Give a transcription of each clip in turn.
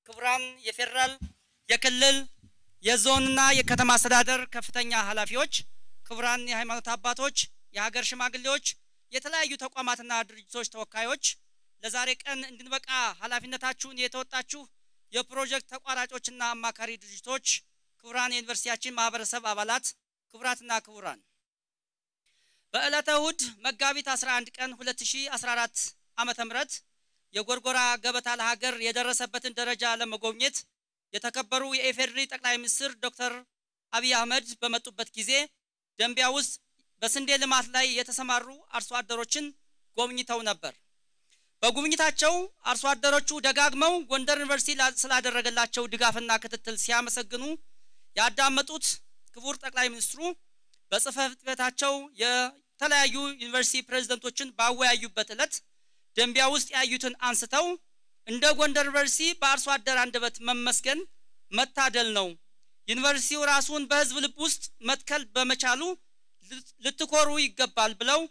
ክቡራን የፌደራል የክልል የዞንና የከተማ አስተዳደር ከፍተኛ ኃላፊዎች ክቡራን የሃይማኖት አባቶች የሀገር ሽማግሌዎች የተለያዩ ተቋማትና ድርጅቶች ተወካዮች ለዛሬ ቀን እንድንበቃ ኃላፊነታችሁን የተወጣችሁ የፕሮጀክት ተቋራጮችና አማካሪ ድርጅቶች ክቡራን የዩኒቨርሲቲያችን ማህበረሰብ አባላት ክቡራትና ክቡራን በዕለተ እሁድ መጋቢት 11 ቀን 2014 ዓመተ ምህረት የጎርጎራ ገበታ ለሀገር የደረሰበትን ደረጃ ለመጎብኘት የተከበሩ የኢፌዴሪ ጠቅላይ ሚኒስትር ዶክተር አብይ አህመድ በመጡበት ጊዜ ደንቢያ ውስጥ በስንዴ ልማት ላይ የተሰማሩ አርሶ አደሮችን ጎብኝተው ነበር። በጉብኝታቸው አርሶ አደሮቹ ደጋግመው ጎንደር ዩኒቨርሲቲ ስላደረገላቸው ድጋፍና ክትትል ሲያመሰግኑ ያዳመጡት ክቡር ጠቅላይ ሚኒስትሩ በጽሕፈት ቤታቸው የተለያዩ ዩኒቨርሲቲ ፕሬዝዳንቶችን ባወያዩበት ዕለት ደንቢያ ውስጥ ያዩትን አንስተው እንደ ጎንደር ዩኒቨርሲቲ በአርሶ አደር አንደበት መመስገን መታደል ነው። ዩኒቨርሲቲው ራሱን በህዝብ ልብ ውስጥ መትከል በመቻሉ ልትኮሩ ይገባል ብለው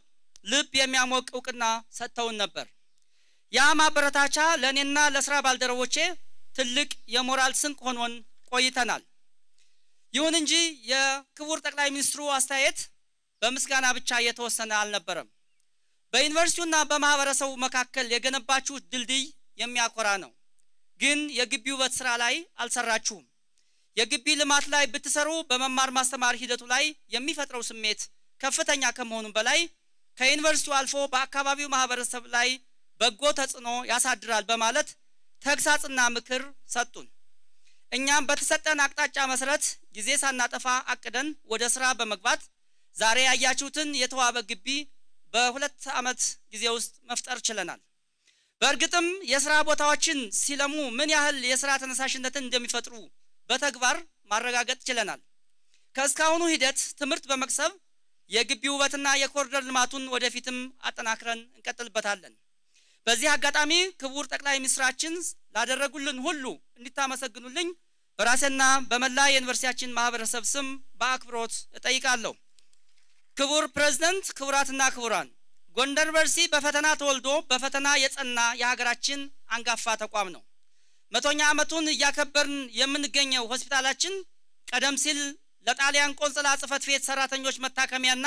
ልብ የሚያሞቅ ዕውቅና ሰጥተውን ነበር። ያ ማበረታቻ ለኔና ለስራ ባልደረቦቼ ትልቅ የሞራል ስንቅ ሆኖን ቆይተናል። ይሁን እንጂ የክቡር ጠቅላይ ሚኒስትሩ አስተያየት በምስጋና ብቻ የተወሰነ አልነበረም። በዩኒቨርሲቲውና በማህበረሰቡ መካከል የገነባችሁት ድልድይ የሚያኮራ ነው። ግን የግቢው ውበት ስራ ላይ አልሰራችሁም። የግቢ ልማት ላይ ብትሰሩ በመማር ማስተማር ሂደቱ ላይ የሚፈጥረው ስሜት ከፍተኛ ከመሆኑም በላይ ከዩኒቨርሲቲው አልፎ በአካባቢው ማህበረሰብ ላይ በጎ ተጽዕኖ ያሳድራል በማለት ተግሳጽና ምክር ሰጡን። እኛም በተሰጠን አቅጣጫ መሰረት ጊዜ ሳናጠፋ አቅደን ወደ ስራ በመግባት ዛሬ ያያችሁትን የተዋበ ግቢ በ2 ዓመት ጊዜ ውስጥ መፍጠር ችለናል። በእርግጥም የሥራ ቦታዎችን ሲለሙ ምን ያህል የሥራ ተነሳሽነትን እንደሚፈጥሩ በተግባር ማረጋገጥ ችለናል። ከስካሁኑ ሂደት ትምህርት በመቅሰብ የግቢው ውበትና የኮሪደር ልማቱን ወደፊትም አጠናክረን እንቀጥልበታለን። በዚህ አጋጣሚ ክቡር ጠቅላይ ሚኒስትራችን ላደረጉልን ሁሉ እንድታመሰግኑልኝ በራሴና በመላ የዩኒቨርሲቲያችን ማህበረሰብ ስም በአክብሮት እጠይቃለሁ። ክቡር ፕሬዝዳንት ክቡራትና ክቡራን ጎንደር ዩኒቨርሲቲ በፈተና ተወልዶ በፈተና የጸና የሀገራችን አንጋፋ ተቋም ነው። 100ኛ ዓመቱን ያከበርን የምንገኘው ሆስፒታላችን ቀደም ሲል ለጣሊያን ቆንጽላ ጽሕፈት ቤት ሰራተኞች መታከሚያና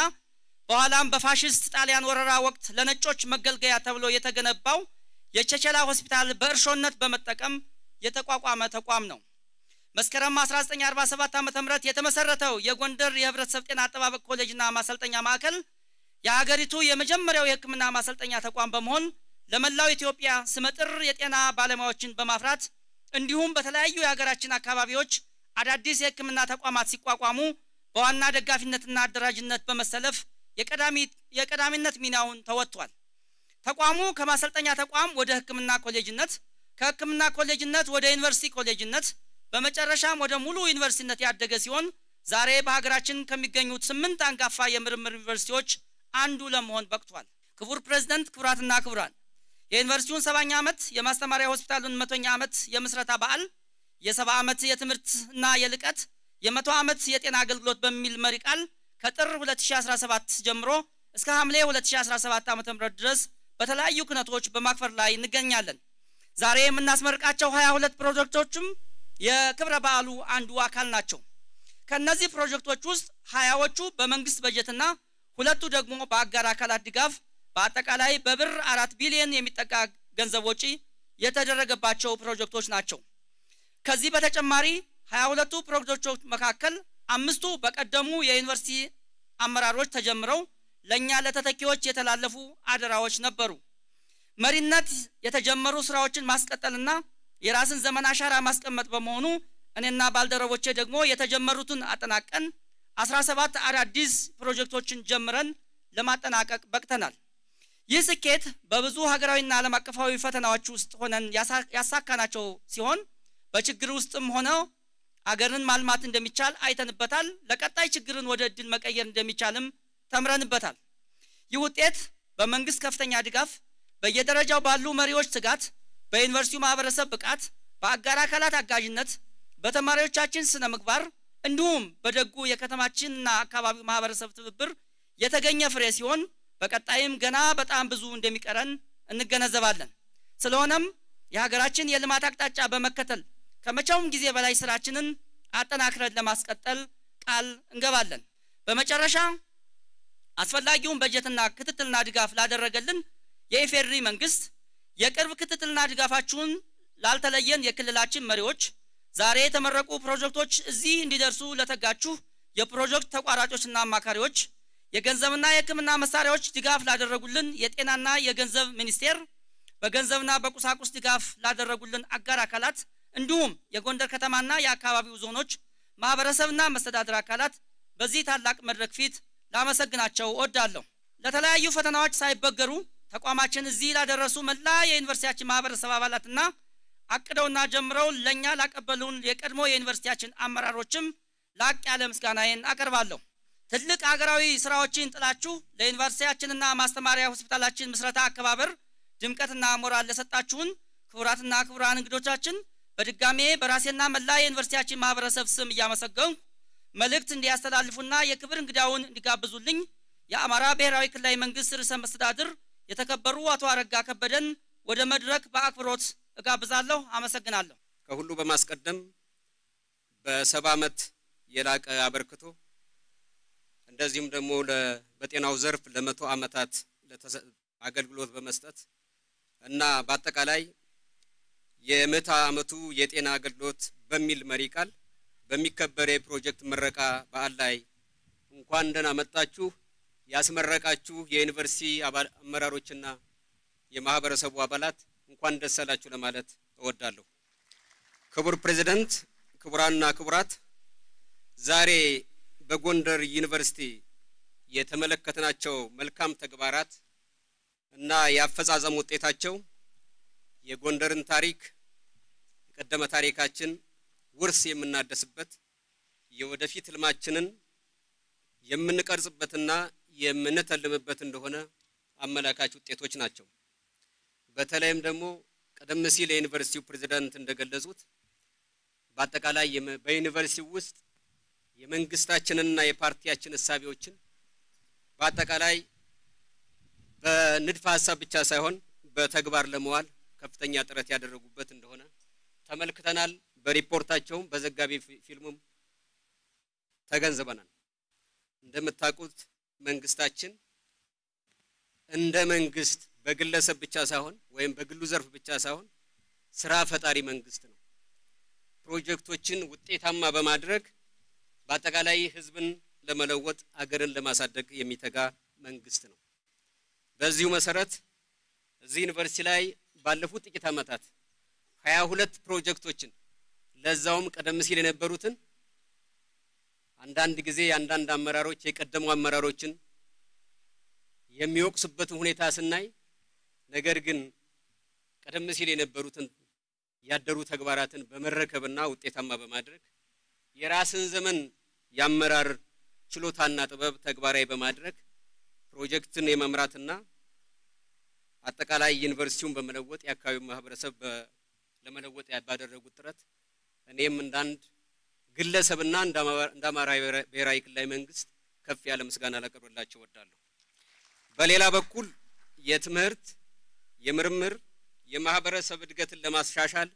በኋላም በፋሺስት ጣሊያን ወረራ ወቅት ለነጮች መገልገያ ተብሎ የተገነባው የቸቸላ ሆስፒታል በእርሾነት በመጠቀም የተቋቋመ ተቋም ነው። መስከረም 1947 ዓመተ ምህረት የተመሰረተው የጎንደር የህብረተሰብ ጤና አጠባበቅ ኮሌጅና ማሰልጠኛ ማዕከል የሀገሪቱ የመጀመሪያው የሕክምና ማሰልጠኛ ተቋም በመሆን ለመላው ኢትዮጵያ ስመጥር የጤና ባለሙያዎችን በማፍራት እንዲሁም በተለያዩ የሀገራችን አካባቢዎች አዳዲስ የሕክምና ተቋማት ሲቋቋሙ በዋና ደጋፊነትና አደራጅነት በመሰለፍ የቀዳሚነት ሚናውን ተወጥቷል። ተቋሙ ከማሰልጠኛ ተቋም ወደ ሕክምና ኮሌጅነት ከሕክምና ኮሌጅነት ወደ ዩኒቨርሲቲ ኮሌጅነት በመጨረሻም ወደ ሙሉ ዩኒቨርሲቲነት ያደገ ሲሆን ዛሬ በሀገራችን ከሚገኙት 8 አንጋፋ የምርምር ዩኒቨርሲቲዎች አንዱ ለመሆን በቅቷል። ክቡር ፕሬዝዳንት፣ ክቡራትና ክቡራን፣ የዩኒቨርሲቲውን 70ኛ ዓመት የማስተማሪያ ሆስፒታሉን 100ኛ ዓመት የምስረታ በዓል የ70 ዓመት የትምህርትና የልቀት የ100 ዓመት የጤና አገልግሎት በሚል መሪ ቃል ከጥር 2017 ጀምሮ እስከ ሐምሌ 2017 ዓ.ም ድረስ በተለያዩ ክነቶች በማክበር ላይ እንገኛለን። ዛሬ የምናስመርቃቸው 22 ፕሮጀክቶችም የክብረ በዓሉ አንዱ አካል ናቸው። ከነዚህ ፕሮጀክቶች ውስጥ 20ዎቹ በመንግስት በጀትና ሁለቱ ደግሞ በአጋር አካላት ድጋፍ በአጠቃላይ በብር 4 ቢሊዮን የሚጠጋ ገንዘብ ወጪ የተደረገባቸው ፕሮጀክቶች ናቸው። ከዚህ በተጨማሪ 22ቱ ፕሮጀክቶች መካከል 5ቱ በቀደሙ የዩኒቨርሲቲ አመራሮች ተጀምረው ለኛ ለተተኪዎች የተላለፉ አደራዎች ነበሩ። መሪነት የተጀመሩ ስራዎችን ማስቀጠልና የራስን ዘመን አሻራ ማስቀመጥ በመሆኑ እኔና ባልደረቦቼ ደግሞ የተጀመሩትን አጠናቀን 17 አዳዲስ ፕሮጀክቶችን ጀምረን ለማጠናቀቅ በቅተናል። ይህ ስኬት በብዙ ሀገራዊና ዓለም አቀፋዊ ፈተናዎች ውስጥ ሆነን ያሳካናቸው ሲሆን በችግር ውስጥም ሆነው አገርን ማልማት እንደሚቻል አይተንበታል። ለቀጣይ ችግርን ወደ እድል መቀየር እንደሚቻልም ተምረንበታል። ይህ ውጤት በመንግስት ከፍተኛ ድጋፍ፣ በየደረጃው ባሉ መሪዎች ትጋት፣ በዩኒቨርሲቲው ማህበረሰብ ብቃት፣ በአጋር አካላት አጋዥነት፣ በተማሪዎቻችን ስነ ምግባር እንዲሁም በደጉ የከተማችንና አካባቢው ማህበረሰብ ትብብር የተገኘ ፍሬ ሲሆን በቀጣይም ገና በጣም ብዙ እንደሚቀረን እንገነዘባለን። ስለሆነም የሀገራችን የልማት አቅጣጫ በመከተል ከመቼውም ጊዜ በላይ ስራችንን አጠናክረን ለማስቀጠል ቃል እንገባለን። በመጨረሻ አስፈላጊውን በጀትና ክትትልና ድጋፍ ላደረገልን የኢፌዴሪ መንግስት የቅርብ ክትትልና ድጋፋችሁን ላልተለየን የክልላችን መሪዎች፣ ዛሬ የተመረቁ ፕሮጀክቶች እዚህ እንዲደርሱ ለተጋችሁ የፕሮጀክት ተቋራጮችና አማካሪዎች፣ የገንዘብና የሕክምና መሳሪያዎች ድጋፍ ላደረጉልን የጤናና የገንዘብ ሚኒስቴር፣ በገንዘብና በቁሳቁስ ድጋፍ ላደረጉልን አጋር አካላት እንዲሁም የጎንደር ከተማና የአካባቢው ዞኖች ማህበረሰብና መስተዳድር አካላት በዚህ ታላቅ መድረክ ፊት ላመሰግናቸው እወዳለሁ። ለተለያዩ ፈተናዎች ሳይበገሩ ተቋማችን እዚህ ላደረሱ መላ የዩኒቨርሲቲያችን ማህበረሰብ አባላትና አቅደውና ጀምረው ለኛ ላቀበሉን የቀድሞ የዩኒቨርሲቲያችን አመራሮችም ላቅ ያለ ምስጋናዬን አቀርባለሁ። ትልቅ ሀገራዊ ስራዎችን ጥላችሁ ለዩኒቨርሲቲያችንና ማስተማሪያ ሆስፒታላችን ምስረታ አከባበር ድምቀትና ሞራል ለሰጣችሁን ክቡራትና ክቡራን እንግዶቻችን በድጋሜ በራሴና መላ የዩኒቨርሲቲያችን ማህበረሰብ ስም እያመሰገንኩ መልእክት እንዲያስተላልፉና የክብር እንግዳውን እንዲጋብዙልኝ የአማራ ብሔራዊ ክልላዊ መንግስት ርዕሰ መስተዳድር የተከበሩ አቶ አረጋ ከበደን ወደ መድረክ በአክብሮት እጋብዛለሁ። አመሰግናለሁ። ከሁሉ በማስቀደም በ70 ዓመት የላቀ አበርክቶ እንደዚሁም ደግሞ በጤናው ዘርፍ ለ100 ዓመታት አገልግሎት በመስጠት እና በአጠቃላይ የ100 ዓመቱ የጤና አገልግሎት በሚል መሪ ቃል በሚከበር የፕሮጀክት ምረቃ በዓል ላይ እንኳን ደህና መጣችሁ ያስመረቃችሁ የዩኒቨርሲቲ አመራሮችና የማህበረሰቡ አባላት እንኳን ደስ አላችሁ ለማለት እወዳለሁ። ክቡር ፕሬዝዳንት፣ ክቡራንና ክቡራት፣ ዛሬ በጎንደር ዩኒቨርሲቲ የተመለከትናቸው መልካም ተግባራት እና ያፈጻጸም ውጤታቸው የጎንደርን ታሪክ የቀደመ ታሪካችን ውርስ የምናደስበት የወደፊት ህልማችንን የምንቀርጽበትና የምንተልምበት እንደሆነ አመላካች ውጤቶች ናቸው። በተለይም ደግሞ ቀደም ሲል የዩኒቨርሲቲው ፕሬዝዳንት እንደገለጹት በአጠቃላይ በዩኒቨርሲቲው ውስጥ የመንግስታችንና የፓርቲያችን እሳቤዎችን በአጠቃላይ በንድፈ ሐሳብ ብቻ ሳይሆን በተግባር ለመዋል ከፍተኛ ጥረት ያደረጉበት እንደሆነ ተመልክተናል። በሪፖርታቸውም በዘጋቢ ፊልሙም ተገንዝበናል። እንደምታውቁት መንግስታችን እንደ መንግስት በግለሰብ ብቻ ሳይሆን ወይም በግሉ ዘርፍ ብቻ ሳይሆን ስራ ፈጣሪ መንግስት ነው። ፕሮጀክቶችን ውጤታማ በማድረግ በአጠቃላይ ህዝብን ለመለወጥ አገርን ለማሳደግ የሚተጋ መንግስት ነው። በዚሁ መሰረት እዚህ ዩኒቨርሲቲ ላይ ባለፉት ጥቂት ዓመታት 22 ፕሮጀክቶችን ለዛውም ቀደም ሲል የነበሩትን አንዳንድ ጊዜ አንዳንድ አመራሮች የቀደሙ አመራሮችን የሚወቅሱበት ሁኔታ ስናይ ነገር ግን ቀደም ሲል የነበሩትን ያደሩ ተግባራትን በመረከብና ውጤታማ በማድረግ የራስን ዘመን ያመራር ችሎታና ጥበብ ተግባራዊ በማድረግ ፕሮጀክትን የመምራትና አጠቃላይ ዩኒቨርሲቲውን በመለወጥ የአካባቢው ማህበረሰብ ለመለወጥ ባደረጉት ጥረት እኔም እንዳንድ ግለሰብና እንዳማራ ብሔራዊ ክልላዊ መንግስት ከፍ ያለ ምስጋና ላቀርብላቸው እወዳለሁ። በሌላ በኩል የትምህርት የምርምር የማህበረሰብ እድገትን ለማሻሻል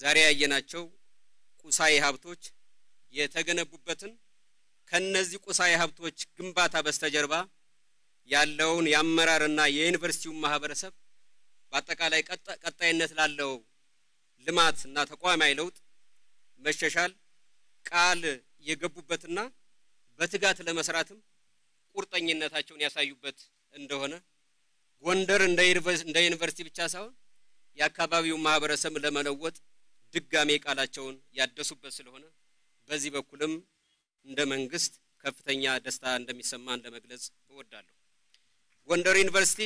ዛሬ ያየናቸው ቁሳዊ ሀብቶች የተገነቡበትን ከነዚህ ቁሳዊ ሀብቶች ግንባታ በስተጀርባ ያለውን ያመራርና የዩኒቨርሲቲው ማህበረሰብ በአጠቃላይ ቀጣይነት ላለው ልማትና ተቋማዊ ለውጥ መሻሻል ቃል የገቡበትና በትጋት ለመስራትም ቁርጠኝነታቸውን ያሳዩበት እንደሆነ ጎንደር እንደ ዩኒቨርሲቲ ብቻ ሳይሆን የአካባቢው ማህበረሰብ ለመለወጥ ድጋሜ ቃላቸውን ያደሱበት ስለሆነ በዚህ በኩልም እንደ መንግስት ከፍተኛ ደስታ እንደሚሰማን ለመግለጽ እወዳለሁ። ጎንደር ዩኒቨርሲቲ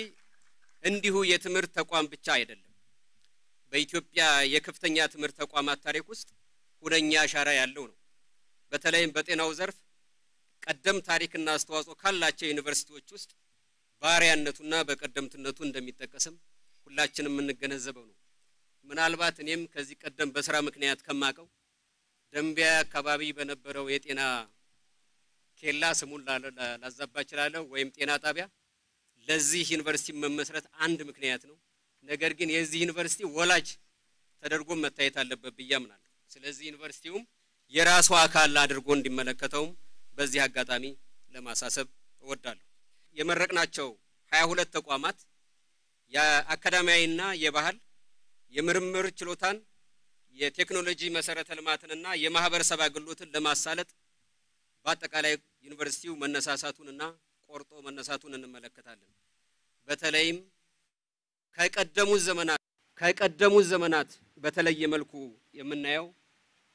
እንዲሁ የትምህርት ተቋም ብቻ አይደለም። በኢትዮጵያ የከፍተኛ ትምህርት ተቋማት ታሪክ ውስጥ ሁነኛ አሻራ ያለው ነው። በተለይም በጤናው ዘርፍ ቀደም ታሪክና አስተዋጽኦ ካላቸው ዩኒቨርሲቲዎች ውስጥ ባሪያነቱና በቀደምትነቱ እንደሚጠቀስም ሁላችንም እንገነዘበው ነው። ምናልባት እኔም ከዚህ ቀደም በስራ ምክንያት ከማቀው ደምቢያ አካባቢ በነበረው የጤና ኬላ ስሙን ላዛባ ይችላል ወይም ጤና ጣቢያ ለዚህ ዩኒቨርሲቲ መመስረት አንድ ምክንያት ነው። ነገር ግን የዚህ ዩኒቨርሲቲ ወላጅ ተደርጎ መታየት አለበት ብያምናለሁ። ስለዚህ ዩኒቨርሲቲውም የራሱ አካል አድርጎ እንዲመለከተው በዚህ አጋጣሚ ለማሳሰብ እወዳለሁ። የመረቅናቸው 22 ተቋማት የአካዳሚያዊና የባህል የምርምር ችሎታን የቴክኖሎጂ መሰረተ ልማትንና የማህበረሰብ አገልግሎትን ለማሳለጥ በአጠቃላይ ዩኒቨርሲቲው መነሳሳቱንና ቆርጦ መነሳቱን እንመለከታለን። በተለይም ከቀደሙት ዘመናት በተለየ መልኩ የምናየው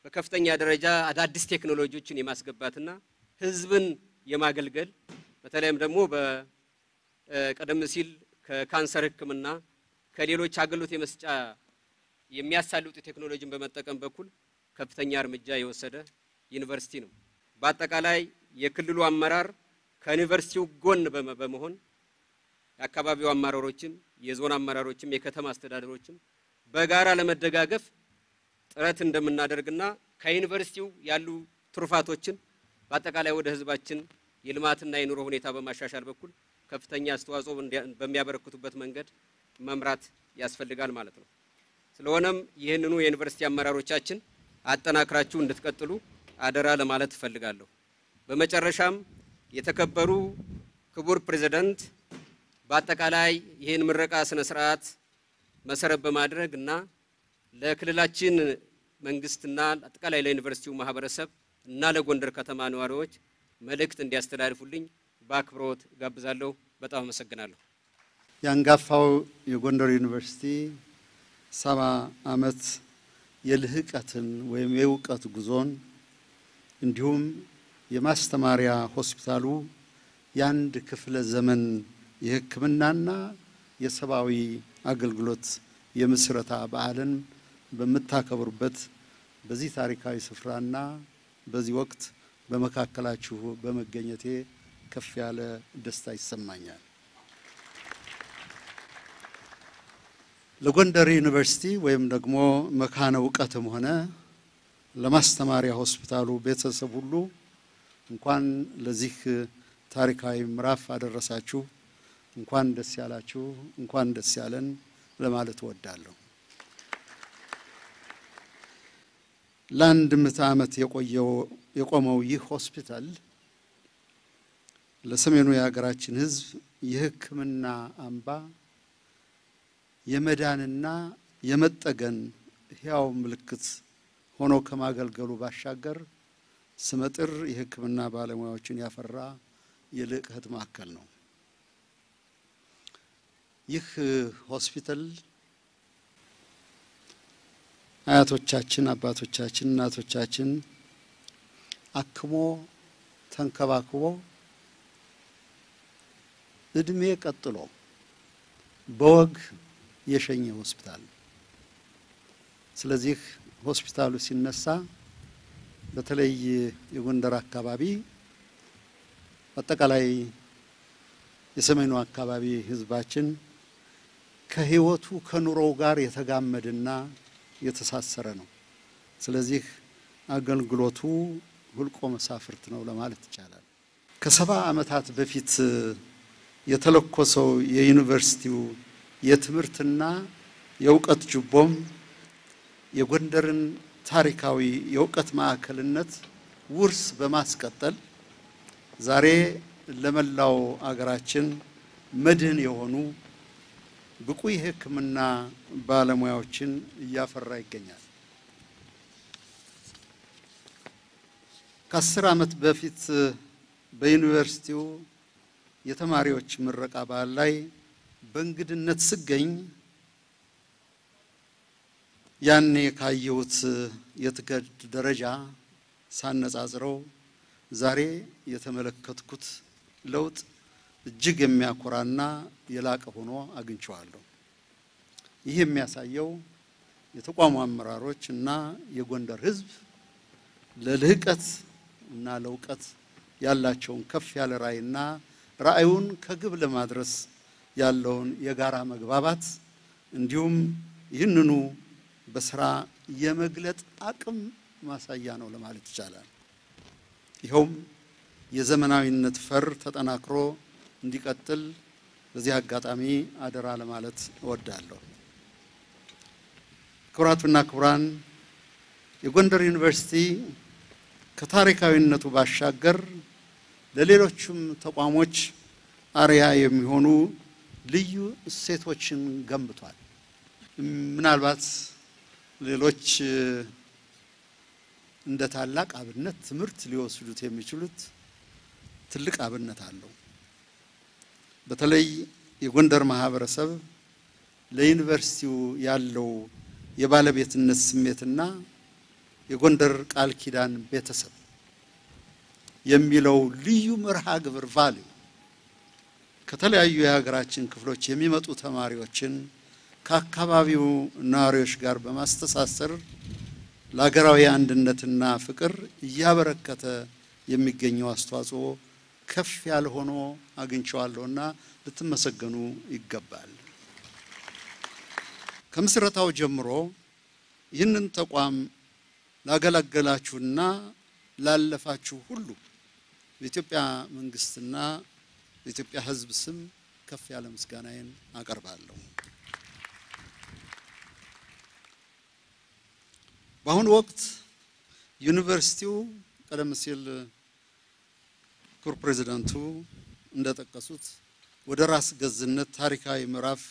በከፍተኛ ደረጃ አዳዲስ ቴክኖሎጂዎችን የማስገባትና ህዝብን የማገልገል በተለይም ደግሞ በቀደም ሲል ከካንሰር ህክምና ከሌሎች አገልግሎት የመስጫ የሚያሳልጡ ቴክኖሎጂን በመጠቀም በኩል ከፍተኛ እርምጃ የወሰደ ዩኒቨርሲቲ ነው። በአጠቃላይ የክልሉ አመራር ከዩኒቨርሲቲው ጎን በመሆን የአካባቢው አመራሮችም የዞን አመራሮችም የከተማ አስተዳደሮችም በጋራ ለመደጋገፍ ጥረት እንደምናደርግና ከዩኒቨርሲቲው ያሉ ትሩፋቶችን በአጠቃላይ ወደ ህዝባችን የልማትና የኑሮ ሁኔታ በማሻሻል በኩል ከፍተኛ አስተዋጽኦ በሚያበረክቱበት መንገድ መምራት ያስፈልጋል ማለት ነው። ስለሆነም ይህንኑ የዩኒቨርሲቲ አመራሮቻችን አጠናክራችሁ እንድትቀጥሉ አደራ ለማለት እፈልጋለሁ። በመጨረሻም የተከበሩ ክቡር ፕሬዝዳንት በአጠቃላይ ይህን ምረቃ ስነ ስርዓት መሰረት በማድረግና ለክልላችን መንግስትና አጠቃላይ ለዩኒቨርሲቲው ማህበረሰብ እና ለጎንደር ከተማ ነዋሪዎች መልእክት እንዲያስተላልፉልኝ በአክብሮት ጋብዛለሁ። በጣም አመሰግናለሁ። ያንጋፋው የጎንደር ዩኒቨርሲቲ 70 ዓመት የልህቀትን ወይም የእውቀት ጉዞን እንዲሁም የማስተማሪያ ሆስፒታሉ ያንድ ክፍለ ዘመን የሕክምናና የሰብአዊ አገልግሎት የምስረታ በዓልን በመታከብሩበት በዚህ ታሪካዊ ስፍራና በዚህ ወቅት በመካከላችሁ በመገኘቴ ከፍ ያለ ደስታ ይሰማኛል። ለጎንደር ዩኒቨርሲቲ ወይም ደግሞ መካነ ዕውቀትም ሆነ ለማስተማሪያ ሆስፒታሉ ቤተሰብ ሁሉ እንኳን ለዚህ ታሪካዊ ምዕራፍ አደረሳችሁ፣ እንኳን ደስ ያላችሁ፣ እንኳን ደስ ያለን ለማለት እወዳለሁ። ለአንድ ምዕተ ዓመት የቆመው ይህ ሆስፒታል ለሰሜኑ የሀገራችን ሕዝብ የሕክምና አምባ የመዳንና የመጠገን ሕያው ምልክት ሆኖ ከማገልገሉ ባሻገር ስመጥር የሕክምና ባለሙያዎችን ያፈራ የልህቀት ማዕከል ነው። ይህ ሆስፒታል አያቶቻችን፣ አባቶቻችን፣ እናቶቻችን አክሞ ተንከባክቦ እድሜ ቀጥሎ በወግ የሸኘ ሆስፒታል ስለዚህ ሆስፒታሉ ሲነሳ በተለይ የጎንደር አካባቢ አጠቃላይ የሰሜኑ አካባቢ ህዝባችን ከህይወቱ ከኑሮው ጋር የተጋመደና የተሳሰረ ነው። ስለዚህ አገልግሎቱ ሁልቆ መሳፍርት ነው ለማለት ይቻላል። ከ70 ዓመታት በፊት የተለኮሰው የዩኒቨርሲቲው የትምህርትና የእውቀት ጅቦም የጎንደርን ታሪካዊ የእውቀት ማዕከልነት ውርስ በማስቀጠል ዛሬ ለመላው አገራችን መድህን የሆኑ ብቁ የሕክምና ባለሙያዎችን እያፈራ ይገኛል። ከ10 ዓመት በፊት በዩኒቨርሲቲው የተማሪዎች ምረቃ በዓል ላይ በእንግድነት ስገኝ ያኔ ካየሁት የትምህርት ደረጃ ሳነጻጽረው ዛሬ የተመለከትኩት ለውጥ እጅግ የሚያኮራና የላቀ ሆኖ አግኝቼዋለሁ። ይህ የሚያሳየው የተቋሙ አመራሮች እና የጎንደር ህዝብ ለልህቀት እና ለእውቀት ያላቸውን ከፍ ያለ ራዕይና ራዕዩን ከግብ ለማድረስ ያለውን የጋራ መግባባት እንዲሁም ይህንኑ በስራ የመግለጥ አቅም ማሳያ ነው ለማለት ይቻላል። ይኸውም የዘመናዊነት ፈር ተጠናክሮ እንዲቀጥል በዚህ አጋጣሚ አደራ ለማለት እወዳለሁ። ክቡራትና ክቡራን፣ የጎንደር ዩኒቨርሲቲ ከታሪካዊነቱ ባሻገር ለሌሎችም ተቋሞች አርያ የሚሆኑ ልዩ እሴቶችን ገንብቷል። ምናልባት ሌሎች እንደ ታላቅ አብነት ትምህርት ሊወስዱት የሚችሉት ትልቅ አብነት አለው። በተለይ የጎንደር ማህበረሰብ ለዩኒቨርሲቲው ያለው የባለቤትነት ስሜትና የጎንደር ቃል ኪዳን ቤተሰብ የሚለው ልዩ መርሃ ግብር ቫልዩ ከተለያዩ የሀገራችን ክፍሎች የሚመጡ ተማሪዎችን ከአካባቢው ነዋሪዎች ጋር በማስተሳሰር ለሀገራዊ አንድነትና ፍቅር እያበረከተ የሚገኘው አስተዋጽኦ ከፍ ያለ ሆኖ አግኝቼዋለሁና ልትመሰገኑ ይገባል። ከምስረታው ጀምሮ ይህንን ተቋም ላገለገላችሁና ላለፋችሁ ሁሉ በኢትዮጵያ መንግስትና በኢትዮጵያ ሕዝብ ስም ከፍ ያለ ምስጋናዬን አቀርባለሁ። በአሁኑ ወቅት ዩኒቨርሲቲው ቀደም ሲል ክቡር ፕሬዝዳንቱ እንደጠቀሱት ወደ ራስ ገዝነት ታሪካዊ ምዕራፍ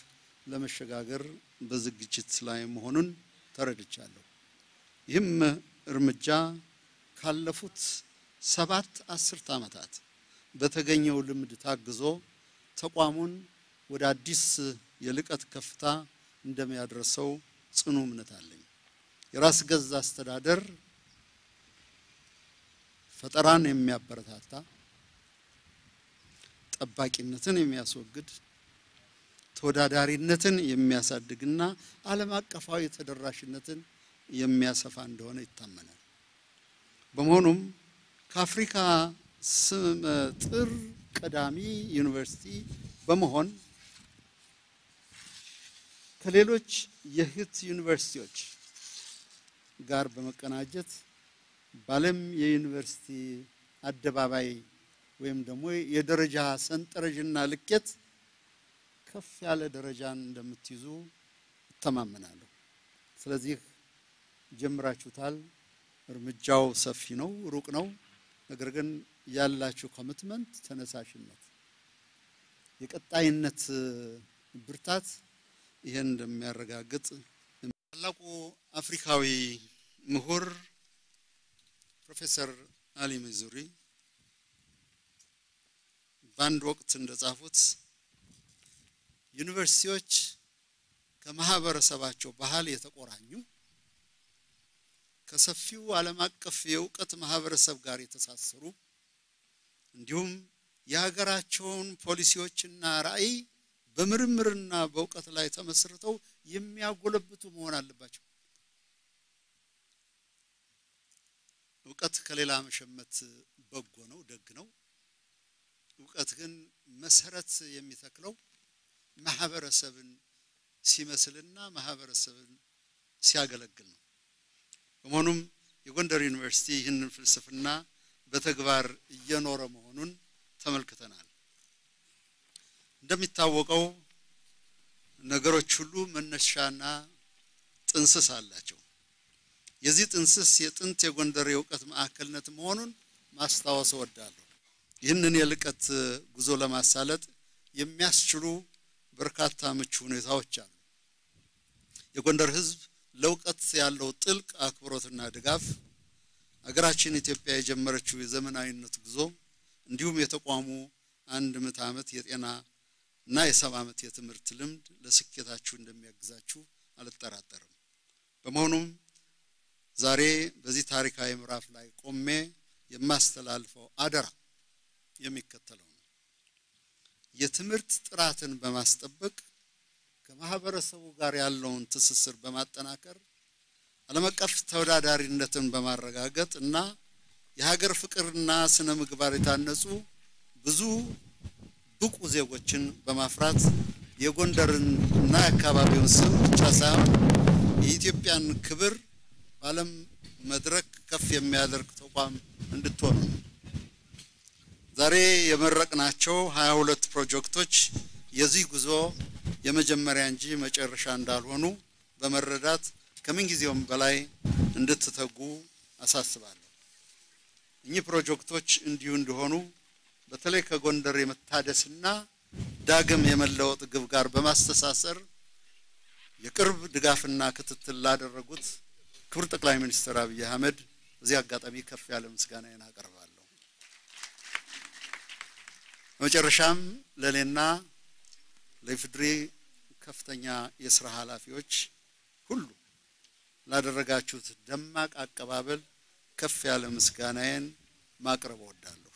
ለመሸጋገር በዝግጅት ላይ መሆኑን ተረድቻለሁ። ይህም እርምጃ ካለፉት 7 አስርት ዓመታት በተገኘው ልምድ ታግዞ ተቋሙን ወደ አዲስ የልቀት ከፍታ እንደሚያደርሰው ጽኑ እምነት አለኝ። የራስ ገዝ አስተዳደር ፈጠራን የሚያበረታታ፣ ጠባቂነትን የሚያስወግድ፣ ተወዳዳሪነትን የሚያሳድግና ዓለም አቀፋዊ ተደራሽነትን የሚያሰፋ እንደሆነ ይታመናል። በመሆኑም ከአፍሪካ ስመጥር ቀዳሚ ዩኒቨርሲቲ በመሆን ከሌሎች የህት ዩኒቨርሲቲዎች ጋር በመቀናጀት ባለም የዩኒቨርሲቲ አደባባይ ወይም ደግሞ የደረጃ ሰንጠረዥና ልኬት ከፍ ያለ ደረጃን እንደምትይዙ ተማመናለሁ። ስለዚህ ጀምራችሁታል። እርምጃው ሰፊ ነው፣ ሩቅ ነው። ነገር ግን ያላችሁ ኮሚትመንት፣ ተነሳሽነት፣ የቀጣይነት ብርታት ይሄን እንደሚያረጋግጥ ታላቁ አፍሪካዊ ምሁር ፕሮፌሰር አሊ ሚዙሪ በአንድ ወቅት እንደጻፉት ዩኒቨርሲቲዎች ከማህበረሰባቸው ባህል የተቆራኙ ከሰፊው ዓለም አቀፍ የእውቀት ማህበረሰብ ጋር የተሳሰሩ እንዲሁም የሀገራቸውን ፖሊሲዎችና ራዕይ በምርምርና በእውቀት ላይ ተመስርተው የሚያጎለብቱ መሆን አለባቸው። እውቀት ከሌላ መሸመት በጎ ነው ደግ ነው እውቀት ግን መሰረት የሚተክለው ማህበረሰብን ሲመስልና ማህበረሰብን ሲያገለግል ነው በመሆኑም የጎንደር ዩኒቨርሲቲ ይህንን ፍልስፍና በተግባር እየኖረ መሆኑን ተመልክተናል እንደሚታወቀው ነገሮች ሁሉ መነሻና ጥንስስ አላቸው የዚህ ጥንስስ የጥንት የጎንደር የእውቀት ማዕከልነት መሆኑን ማስታወስ እወዳለሁ ይህንን የልቀት ጉዞ ለማሳለጥ የሚያስችሉ በርካታ ምቹ ሁኔታዎች አሉ የጎንደር ህዝብ ለእውቀት ያለው ጥልቅ አክብሮትና ድጋፍ አገራችን ኢትዮጵያ የጀመረችው የዘመናዊነት ጉዞ እንዲሁም የተቋሙ 100 ዓመት የጤና እና የ7 ዓመት የትምህርት ልምድ ለስኬታችሁ እንደሚያግዛችሁ አልጠራጠርም በመሆኑም ዛሬ በዚህ ታሪካዊ ምዕራፍ ላይ ቆሜ የማስተላልፈው አደራ የሚከተለው ነው የትምህርት ጥራትን በማስጠበቅ ከማህበረሰቡ ጋር ያለውን ትስስር በማጠናከር ዓለም አቀፍ ተወዳዳሪነትን በማረጋገጥ እና የሀገር ፍቅርና ስነ ምግባር የታነጹ ብዙ ብቁ ዜጎችን በማፍራት የጎንደርን እና የአካባቢውን ስም ብቻ ሳይሆን የኢትዮጵያን ክብር በዓለም መድረክ ከፍ የሚያደርግ ተቋም እንድትሆኑ ዛሬ የመረቅናቸው 22 ፕሮጀክቶች የዚህ ጉዞ የመጀመሪያ እንጂ መጨረሻ እንዳልሆኑ በመረዳት ከምን ጊዜውም በላይ እንድትተጉ አሳስባለሁ እኚህ ፕሮጀክቶች እንዲሁ እንደሆኑ በተለይ ከጎንደር የመታደስና ዳግም የመለወጥ ግብ ጋር በማስተሳሰር የቅርብ ድጋፍና ክትትል ላደረጉት ክቡር ጠቅላይ ሚኒስትር አብይ አህመድ በዚህ አጋጣሚ ከፍ ያለ ምስጋናዬን አቀርባለሁ በመጨረሻም ለኔና ለኢፌዴሪ ከፍተኛ የሥራ ኃላፊዎች ሁሉ ላደረጋችሁት ደማቅ አቀባበል ከፍ ያለ ምስጋናዬን ማቅረብ እወዳለሁ